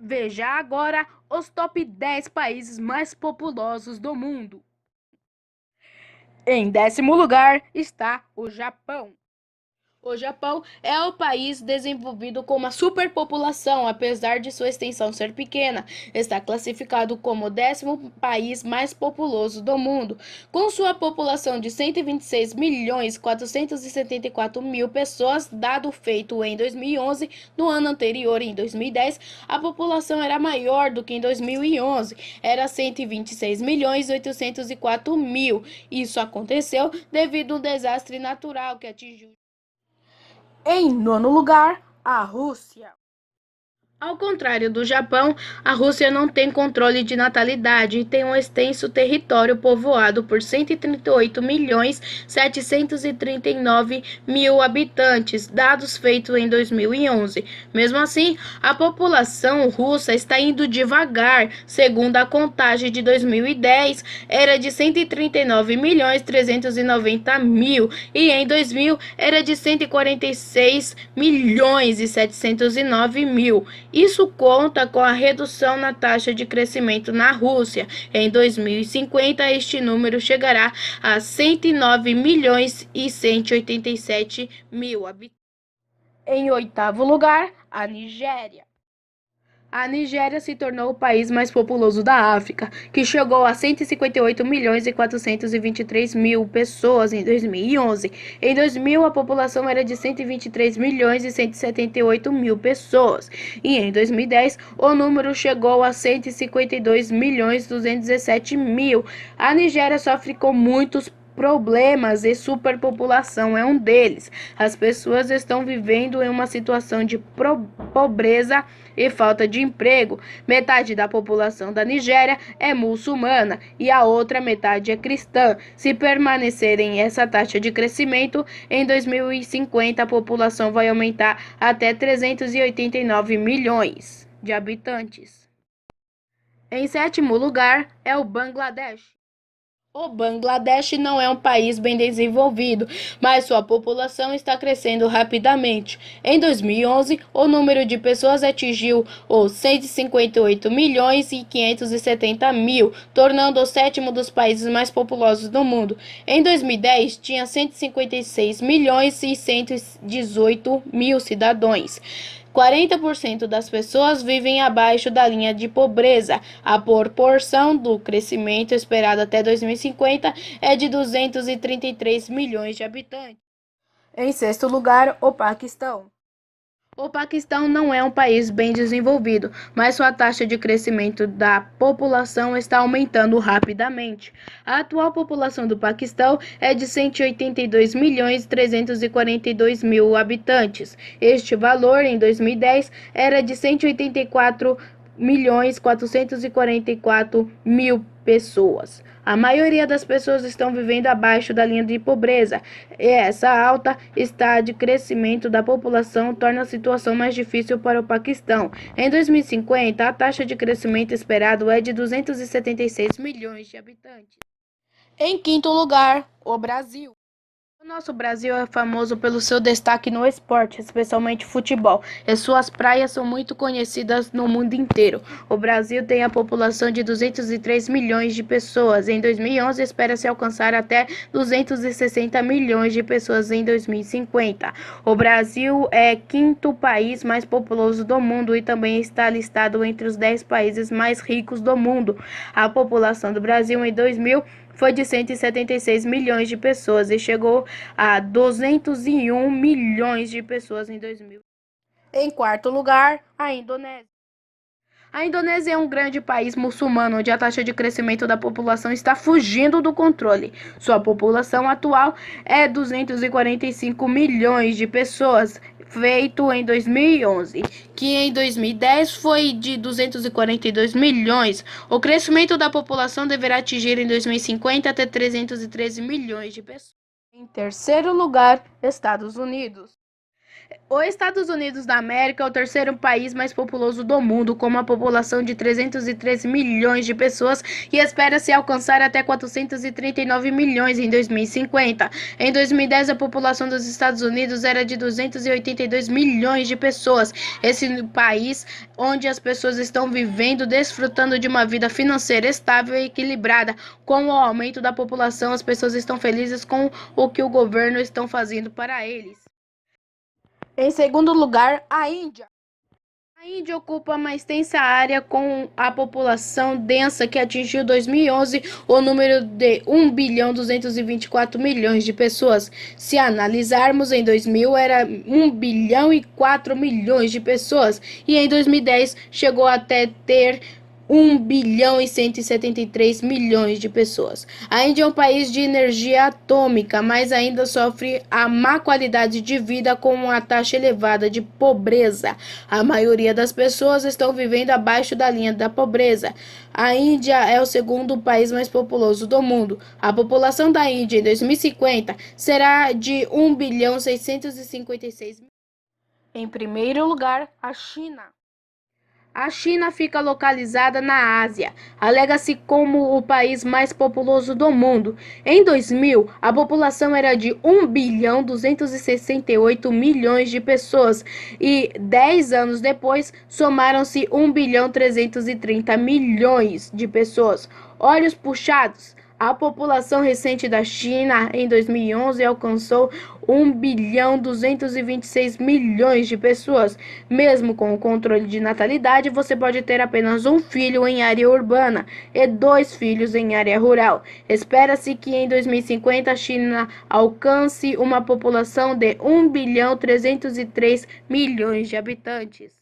Veja agora os top 10 países mais populosos do mundo. Em 10º lugar está o Japão. O Japão é o país desenvolvido com uma superpopulação, apesar de sua extensão ser pequena. Está classificado como o 10º país mais populoso do mundo, com sua população de 126.474.000 pessoas, dado feito em 2011. No ano anterior, em 2010, a população era maior do que em 2011, era 126.804.000. Isso aconteceu devido a um desastre natural que atingiu. Em 9º lugar, a Rússia. Ao contrário do Japão, a Rússia não tem controle de natalidade e tem um extenso território povoado por 138.739.000 habitantes, dados feitos em 2011. Mesmo assim, a população russa está indo devagar. Segundo a contagem de 2010, era de 139.390.000 e em 2000 era de 146.709.000. Isso conta com a redução na taxa de crescimento na Rússia. Em 2050, este número chegará a 109.187.000 habitantes. Em 8º lugar, a Nigéria. A Nigéria se tornou o país mais populoso da África, que chegou a 158.423.000 pessoas em 2011. Em 2000, a população era de 123.178.000 pessoas, e em 2010, o número chegou a 152.217.000. A Nigéria sofre com muitos problemas e superpopulação é um deles. As pessoas estão vivendo em uma situação de pobreza e falta de emprego. Metade da população da Nigéria é muçulmana e a outra metade é cristã. Se permanecerem essa taxa de crescimento, em 2050 a população vai aumentar até 389 milhões de habitantes. Em 7º lugar é o Bangladesh. O Bangladesh não é um país bem desenvolvido, mas sua população está crescendo rapidamente. Em 2011, o número de pessoas atingiu os 158.570.000, tornando o 7º dos países mais populosos do mundo. Em 2010, tinha 156.618.000 cidadãos. 40% das pessoas vivem abaixo da linha de pobreza. A proporção do crescimento esperado até 2050 é de 233 milhões de habitantes. Em 6º lugar, o Paquistão. O Paquistão não é um país bem desenvolvido, mas sua taxa de crescimento da população está aumentando rapidamente. A atual população do Paquistão é de 182.342.000 habitantes. Este valor, em 2010, era de 184.444.000 pessoas. A maioria das pessoas estão vivendo abaixo da linha de pobreza, e essa alta taxa de crescimento da população torna a situação mais difícil para o Paquistão. Em 2050, a taxa de crescimento esperado é de 276 milhões de habitantes. Em 5º lugar, o Brasil. O nosso Brasil é famoso pelo seu destaque no esporte, especialmente futebol, e suas praias são muito conhecidas no mundo inteiro. O Brasil tem a população de 203 milhões de pessoas. Em 2011, espera-se alcançar até 260 milhões de pessoas em 2050. O Brasil é o 5º país mais populoso do mundo e também está listado entre os 10 países mais ricos do mundo. A população do Brasil em 2000 foi de 176 milhões de pessoas e chegou a 201 milhões de pessoas em 2000. Em 4º lugar, a Indonésia. A Indonésia é um grande país muçulmano onde a taxa de crescimento da população está fugindo do controle. Sua população atual é 245 milhões de pessoas, feito em 2011, que em 2010 foi de 242 milhões. O crescimento da população deverá atingir em 2050 até 313 milhões de pessoas. Em 3º lugar, Estados Unidos. Os Estados Unidos da América é o terceiro país mais populoso do mundo, com uma população de 313 milhões de pessoas e espera-se alcançar até 439 milhões em 2050. Em 2010, a população dos Estados Unidos era de 282 milhões de pessoas. Esse país onde as pessoas estão vivendo, desfrutando de uma vida financeira estável e equilibrada. Com o aumento da população, as pessoas estão felizes com o que o governo está fazendo para eles. Em segundo lugar, a Índia. A Índia ocupa uma extensa área com a população densa que atingiu em 2011 o número de 1,224 bilhão de pessoas. Se analisarmos, em 2000 era 1,4 bilhão de pessoas e em 2010 chegou até ter 1,173 bilhão de pessoas. A Índia é um país de energia atômica, mas ainda sofre a má qualidade de vida com uma taxa elevada de pobreza. A maioria das pessoas estão vivendo abaixo da linha da pobreza. A Índia é o segundo país mais populoso do mundo. A população da Índia em 2050 será de 1,656 bilhão. Em primeiro lugar, a China. A China fica localizada na Ásia. Alega-se como o país mais populoso do mundo. Em 2000, a população era de 1,268 bilhão de pessoas e 10 anos depois somaram-se 1,330 bilhão de pessoas. Olhos puxados. A população recente da China em 2011 alcançou 1,226 bilhão de pessoas. Mesmo com o controle de natalidade, você pode ter apenas um filho em área urbana e 2 filhos em área rural. Espera-se que em 2050 a China alcance uma população de 1,303 bilhão de habitantes.